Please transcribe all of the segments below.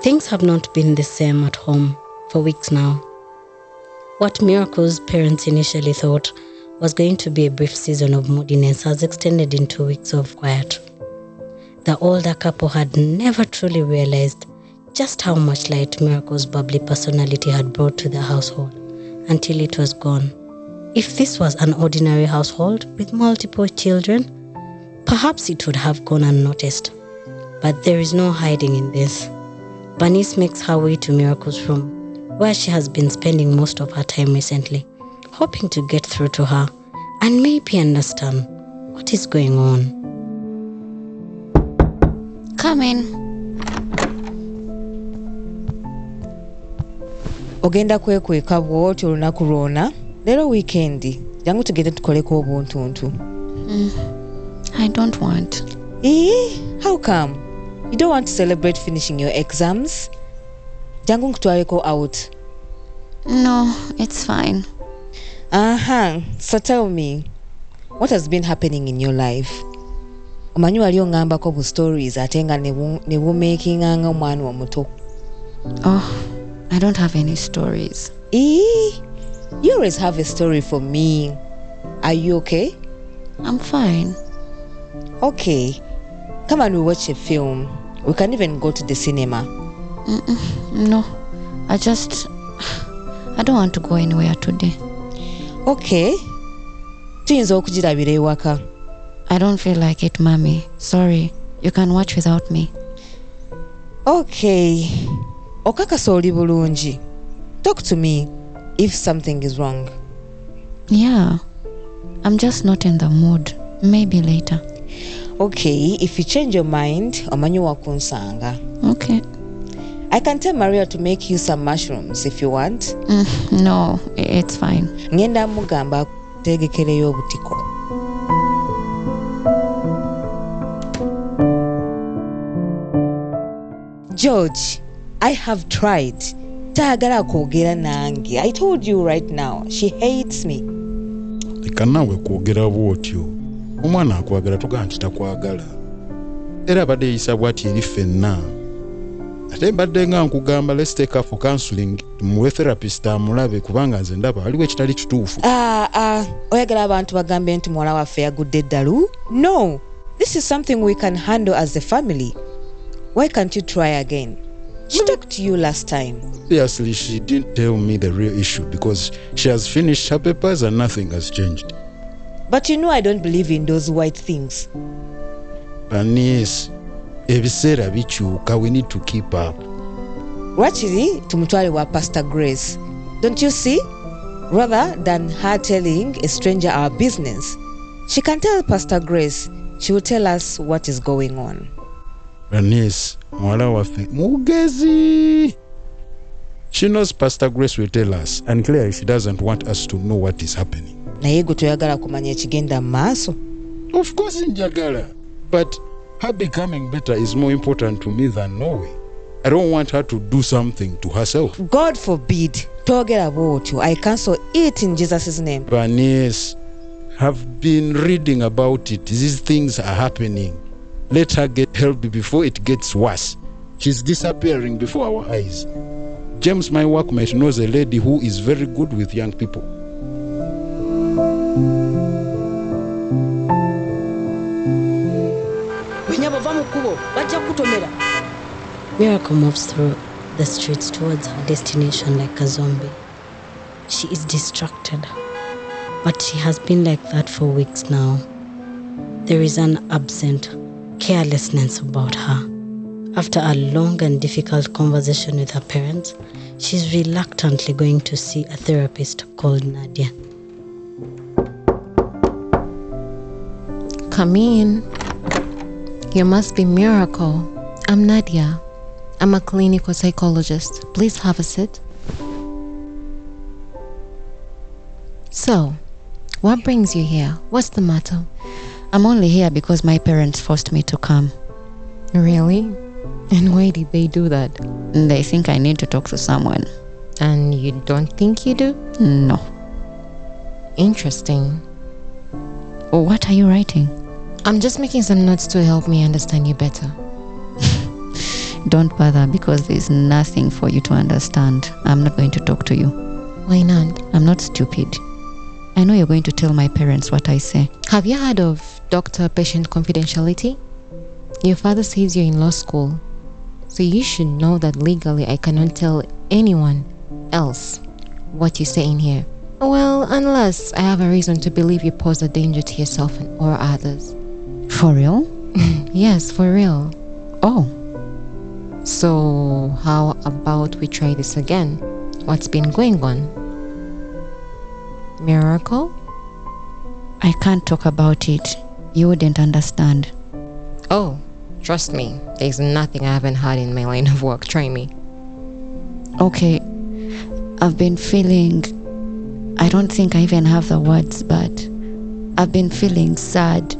Things have not been the same at home for weeks now. What Miracle's parents initially thought was going to be a brief season of moodiness has extended into weeks of quiet. The older couple had never truly realized just how much light Miracle's bubbly personality had brought to the household until it was gone. If this was an ordinary household with multiple children, perhaps it would have gone unnoticed. But there is no hiding in this. Bernice makes her way to Miracle's room, where she has been spending most of her time recently, hoping to get through to her and maybe understand what is going on. Come in. Ogenda kwekweka bw'oti olunaku lwonna leero weekendi jangu tugende tukoleko obuntuntu. I don't want. How come? You don't want to celebrate finishing your exams? Jangu nkutwaleko out. No, it's fine. So tell me, what has been happening in your life? Omanyi wali ongambako bu stories ate nga ne bumakinganga omwana omuto. Oh, I don't have any stories. You always have a story for me. Are you okay? I'm fine. Okay. Come and we watch a film. We can even go to the cinema. No, I don't want to go anywhere today. Okay. Tuyinza okugirabira ewaka. I don't feel like it, Mommy. Sorry. You can watch without me. Okay. Okakasa oli bulungi. Talk to me if something is wrong. Yeah. I'm just not in the mood. Maybe later. Okay, if you change your mind, omanyi wakunsanga. Okay. I can tell Maria to make you some mushrooms if you want. No, it's fine. Ngenda mugamba tegekereyo obutiko. George, I have tried. Taagala kwogera nange. I told you right now. She hates me. Leka nawe kwogera bw'otyo. Omwana akwagala tugamba nti takwagala. Era abadde yeyisa bw'ati eri ffenna. Ate mbadde nga nkugamba let's take her for counseling. Tumuwe therapist amulabe kubanga nze ndaba waliwo ekitali kituufu. Oyagala abantu bagambe nti muwala waffe yagudde eddalu? No. This is something we can handle as a family. Why can't you try again? She talked to you last time. Seriously, she didn't tell me the real issue because she has finished her papers and nothing has changed. But you know I don't believe in those white things. Bernice, ebiseera bikyuka, we need to keep up. Actually, tumutwale wa Pastor Grace. Don't you see? Rather than her telling a stranger our business, she can tell Pastor Grace. She will tell us what is going on. Bernice, mwala waffe mugezi. She knows Pastor Grace will tell us, and clearly she doesn't want us to know what is happening. Naye gwe toyagala kumanya ekigenda mu maaso? Of course njagala, but her becoming better is more important to me than knowing. I don't want her to do something to herself. God forbid. Togera bw'otyo. I cancel it in Jesus' name. Bernice, have been reading about it. These things are happening. Let her get help before it gets worse. She's disappearing before our eyes. James, my workmate, knows a lady who is very good with young people. Miracle moves through the streets towards her destination like a zombie. She is distracted, but she has been like that for weeks now. There is an absent carelessness about her. After a long and difficult conversation with her parents, she's reluctantly going to see a therapist called Nadia. Come in. You must be Miracle. I'm Nadia. I'm a clinical psychologist. Please have a seat. So, what brings you here? What's the matter? I'm only here because my parents forced me to come. Really? And why did they do that? They think I need to talk to someone. And you don't think you do? No. Interesting. What are you writing? I'm just making some notes to help me understand you better. Don't bother, because there's nothing for you to understand. I'm not going to talk to you. Why not? I'm not stupid. I know you're going to tell my parents what I say. Have you heard of doctor-patient confidentiality? Your father says you're in law school, so you should know that legally I cannot tell anyone else what you say in here. Well, unless I have a reason to believe you pose a danger to yourself or others. For real? Yes, for real. Oh. So, how about we try this again? What's been going on? Miracle? I can't talk about it. You wouldn't understand. Oh, trust me, there's nothing I haven't had in my line of work. Try me. Okay. I've been feeling... I don't think I even have the words, but I've been feeling sad.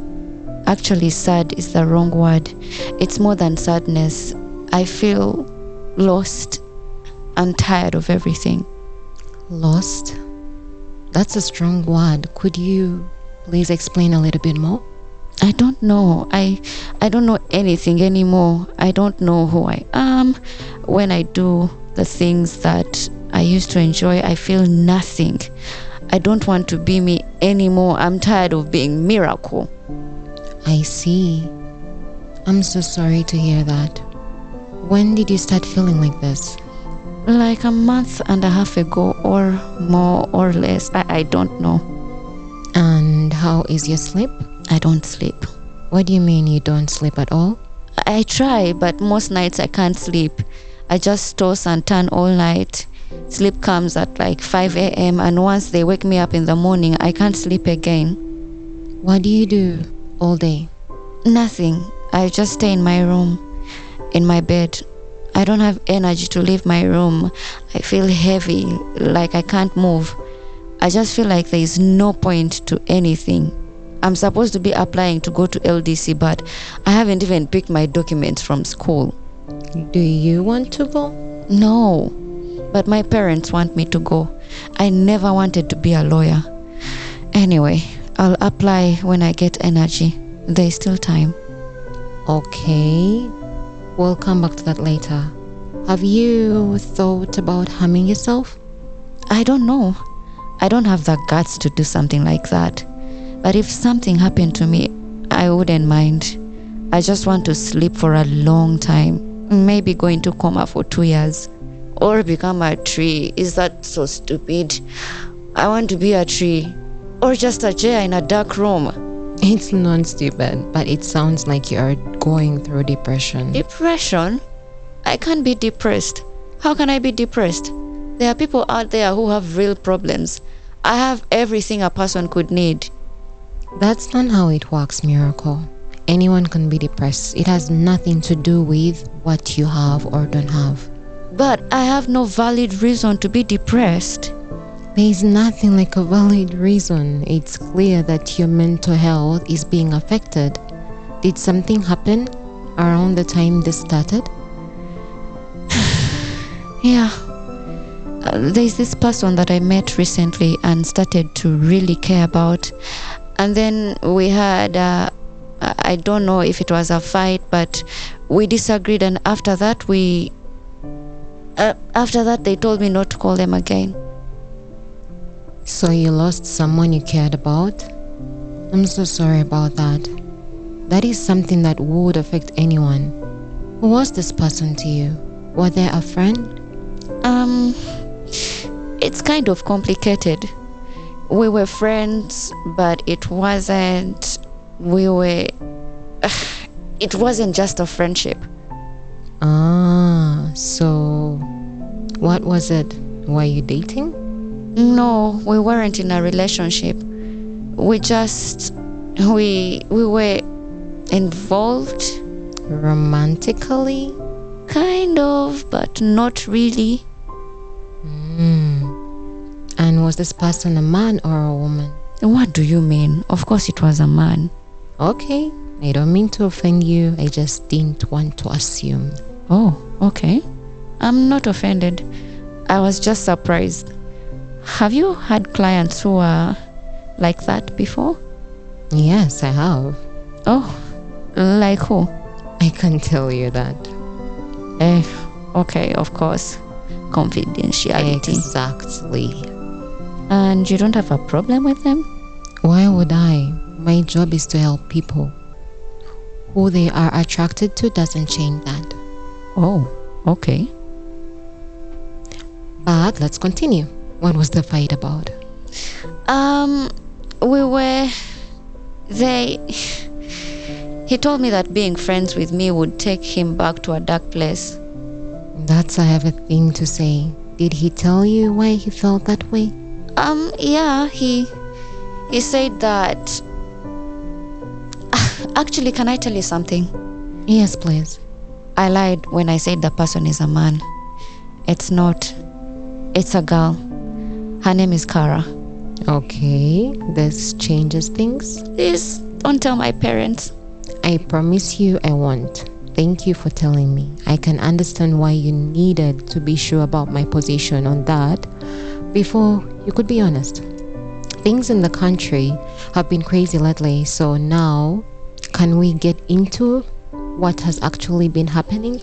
Actually, sad is the wrong word. It's more than sadness. I feel lost and tired of everything. Lost? That's a strong word. Could you please explain a little bit more? I don't know. I don't know anything anymore. I don't know who I am. When I do the things that I used to enjoy, I feel nothing. I don't want to be me anymore. I'm tired of being Miracle. I see. I'm so sorry to hear that. When did you start feeling like this? Like a month and a half ago, or more or less. I don't know. And how is your sleep? I don't sleep. What do you mean you don't sleep at all? I try, but most nights I can't sleep. I just toss and turn all night. Sleep comes at like 5 a.m. and once they wake me up in the morning, I can't sleep again. What do you do all day? Nothing. I just stay in my room, in my bed. I don't have energy to leave my room. I feel heavy, like I can't move. I just feel like there is no point to anything. I'm supposed to be applying to go to LDC, but I haven't even picked my documents from school. Do you want to go? No, but my parents want me to go. I never wanted to be a lawyer. Anyway, I'll apply when I get energy. There's still time. Okay, we'll come back to that later. Have you thought about harming yourself? I don't know. I don't have the guts to do something like that. But if something happened to me, I wouldn't mind. I just want to sleep for a long time. Maybe go into coma for 2 years. Or become a tree. Is that so stupid? I want to be a tree. Or just a chair in a dark room. It's not stupid, but it sounds like you are going through depression. Depression? I can't be depressed. How can I be depressed? There are people out there who have real problems. I have everything a person could need. That's not how it works, Miracle. Anyone can be depressed. It has nothing to do with what you have or don't have. But I have no valid reason to be depressed. There is nothing like a valid reason. It's clear that your mental health is being affected. Did something happen around the time this started? Yeah. There's this person that I met recently and started to really care about. And then we had, I don't know if it was a fight, but we disagreed. And after that, they told me not to call them again. So you lost someone you cared about? I'm so sorry about that. That is something that would affect anyone. Who was this person to you? Was there a friend? It's kind of complicated. We were friends, but it wasn't just a friendship. So what was it? Were you dating? No, we weren't in a relationship. We were involved. Romantically? Kind of, but not really. And was this person a man or a woman? What do you mean? Of course it was a man. Okay, I don't mean to offend you. I just didn't want to assume. Oh, okay. I'm not offended. I was just surprised. Have you had clients who are like that before? Yes, I have. Oh, like who? I can't tell you that. Okay, of course. Confidentiality. Exactly. And you don't have a problem with them? Why would I? My job is to help people. Who they are attracted to doesn't change that. Oh, okay. But let's continue. What was the fight about? He told me that being friends with me would take him back to a dark place. That's a heavy thing to say. Did he tell you why he felt that way? Yeah, he said that... Actually, can I tell you something? Yes, please. I lied when I said the person is a man. It's not. It's a girl. Her name is Cara. Okay, this changes things. Please, don't tell my parents. I promise you I won't. Thank you for telling me. I can understand why you needed to be sure about my position on that before you could be honest. Things in the country have been crazy lately, so now can we get into what has actually been happening?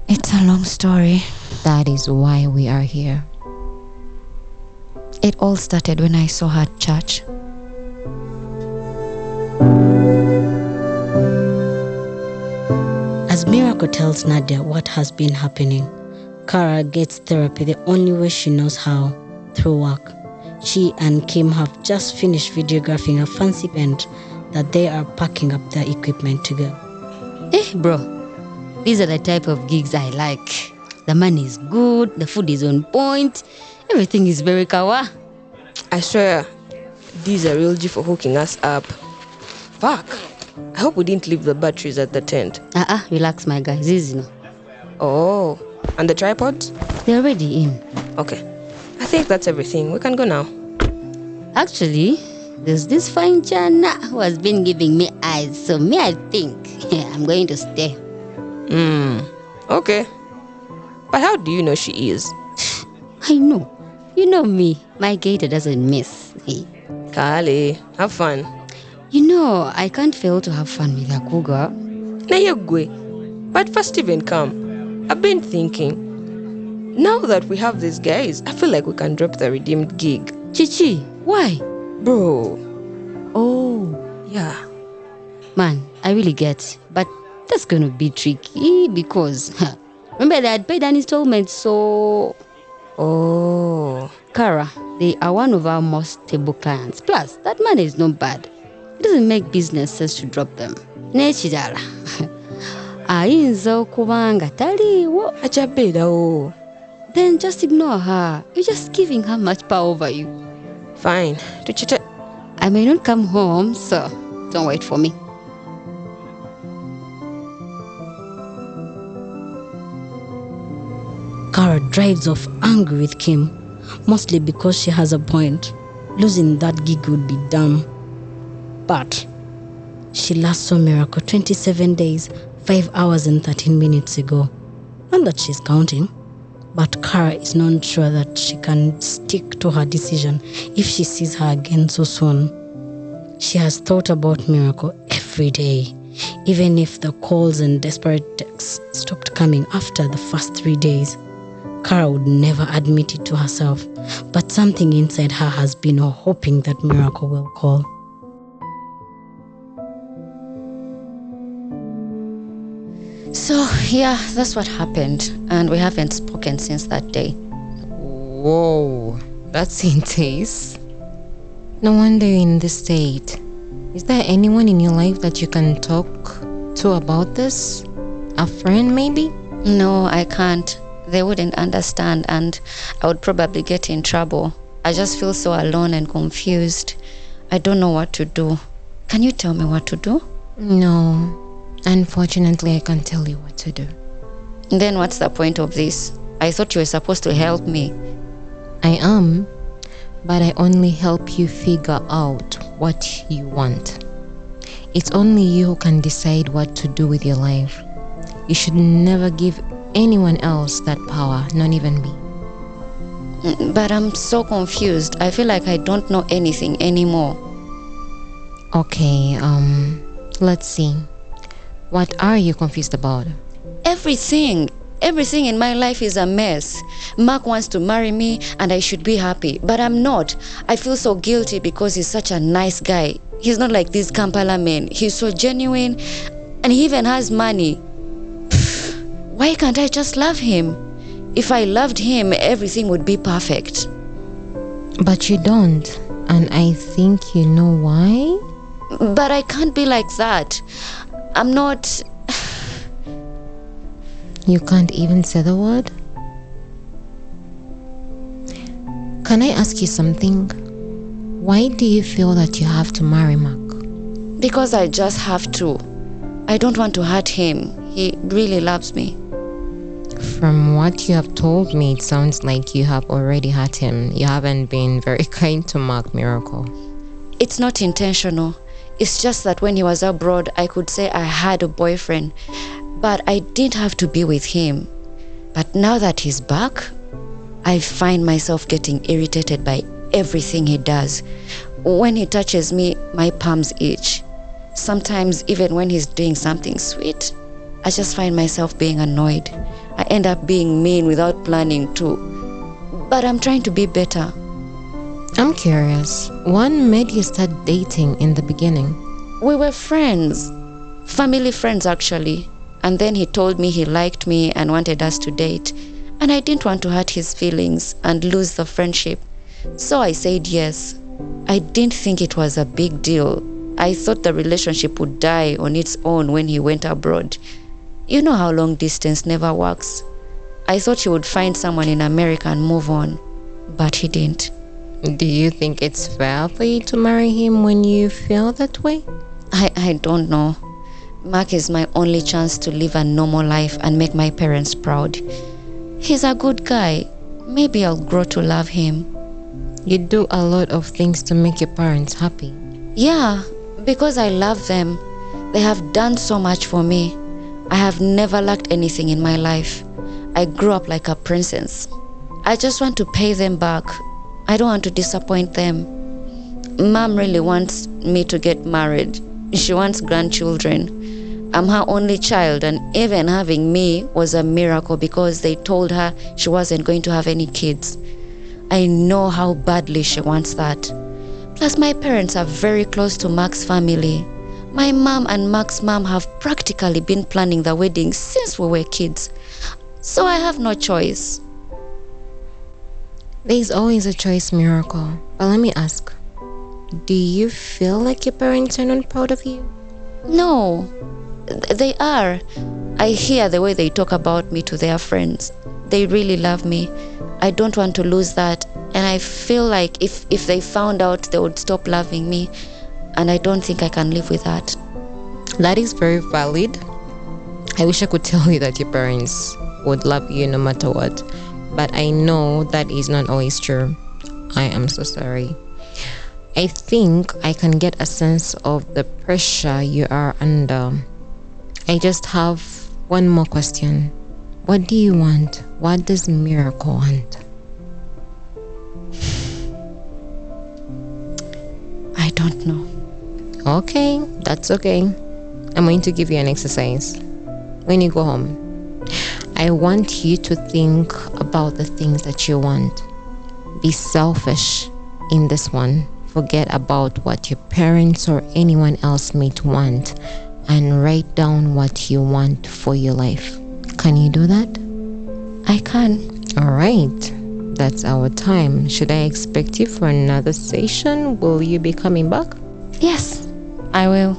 It's a long story. That is why we are here. It all started when I saw her at church. As Miracle tells Nadia what has been happening, Cara gets therapy the only way she knows how, through work. She and Kim have just finished videographing a fancy event that they are packing up their equipment to go. Bro, these are the type of gigs I like. The money is good, the food is on point, everything is very kawa. I swear, these are real G for hooking us up. Fuck. I hope we didn't leave the batteries at the tent. Relax, my guy. This is Oh, and the tripods? They're already in. Okay. I think that's everything. We can go now. Actually, there's this fine Chana who has been giving me eyes. So I think I'm going to stay. Okay. But how do you know she is? I know. You know me. My gator doesn't miss. Kale, have fun. You know, I can't fail to have fun with a cougar. Nayogwe. But first even come. I've been thinking. Now that we have these guys, I feel like we can drop the redeemed gig. Chichi, why? Bro. Oh. Yeah. Man, I really get. But that's going to be tricky because... remember, they had paid an installment, so... Oh. Cara, they are one of our most stable clients. Plus, that money is not bad. It doesn't make business sense to drop them. Nechidala. Ayinza okubanga taliwo. Achabedawo. Then just ignore her. You're just giving her much power over you. Fine. Tuchite. I may not come home, so don't wait for me. Cara drives off angry with Kim, mostly because she has a point. Losing that gig would be dumb. But she last saw Miracle 27 days, 5 hours and 13 minutes ago. Not that she's counting, but Cara is not sure that she can stick to her decision if she sees her again so soon. She has thought about Miracle every day, even if the calls and desperate texts stopped coming after the first 3 days. Cara would never admit it to herself, but something inside her has been hoping that Miracle will call. So, yeah, that's what happened. And we haven't spoken since that day. Whoa, that's intense. No wonder you're in this state. Is there anyone in your life that you can talk to about this? A friend, maybe? No, I can't. They wouldn't understand and I would probably get in trouble. I just feel so alone and confused. I don't know what to do. Can you tell me what to do? No. Unfortunately, I can't tell you what to do. Then what's the point of this? I thought you were supposed to help me. I am, but I only help you figure out what you want. It's only you who can decide what to do with your life. You should never give anyone else that power, not even me. But I'm so confused. I feel like I don't know anything anymore. Okay, let's see. What are you confused about? Everything. Everything in my life is a mess. Mark wants to marry me and I should be happy, but I'm not. I feel so guilty because he's such a nice guy. He's not like these Kampala men. He's so genuine and he even has money. Why can't I just love him? If I loved him, everything would be perfect. But you don't, and I think you know why? But I can't be like that. I'm not... You can't even say the word? Can I ask you something? Why do you feel that you have to marry Mark? Because I just have to. I don't want to hurt him. He really loves me. From what you have told me, it sounds like you have already hurt him. You haven't been very kind to Mark, Miracle. It's not intentional. It's just that when he was abroad, I could say I had a boyfriend, but I didn't have to be with him. But now that he's back, I find myself getting irritated by everything he does. When he touches me, my palms itch. Sometimes even when he's doing something sweet, I just find myself being annoyed. I end up being mean without planning to. But I'm trying to be better. I'm curious, what made you start dating in the beginning? We were friends. Family friends, actually. And then he told me he liked me and wanted us to date. And I didn't want to hurt his feelings and lose the friendship. So I said yes. I didn't think it was a big deal. I thought the relationship would die on its own when he went abroad. You know how long distance never works. I thought he would find someone in America and move on. But he didn't. Do you think it's fair for you to marry him when you feel that way? I don't know. Mark is my only chance to live a normal life and make my parents proud. He's a good guy. Maybe I'll grow to love him. You do a lot of things to make your parents happy. Yeah, because I love them. They have done so much for me. I have never lacked anything in my life. I grew up like a princess. I just want to pay them back. I don't want to disappoint them. Mom really wants me to get married. She wants grandchildren. I'm her only child, and even having me was a miracle because they told her she wasn't going to have any kids. I know how badly she wants that. Plus, my parents are very close to Mark's family. My mom and Mark's mom have practically been planning the wedding since we were kids. So I have no choice. There's always a choice, Miracle. But let me ask, do you feel like your parents are not proud of you? No, they are. I hear the way they talk about me to their friends. They really love me. I don't want to lose that. And I feel like if they found out, they would stop loving me. And I don't think I can live with that. That is very valid. I wish I could tell you that your parents would love you no matter what. But I know that is not always true. I am so sorry. I think I can get a sense of the pressure you are under. I just have one more question. What do you want? What does Miracle want? I don't know. Okay, that's okay. I'm going to give you an exercise. When you go home, I want you to think about the things that you want. Be selfish in this one. Forget about what your parents or anyone else might want and write down what you want for your life. Can you do that? I can. All right. That's our time. Should I expect you for another session? Will you be coming back? Yes, I will.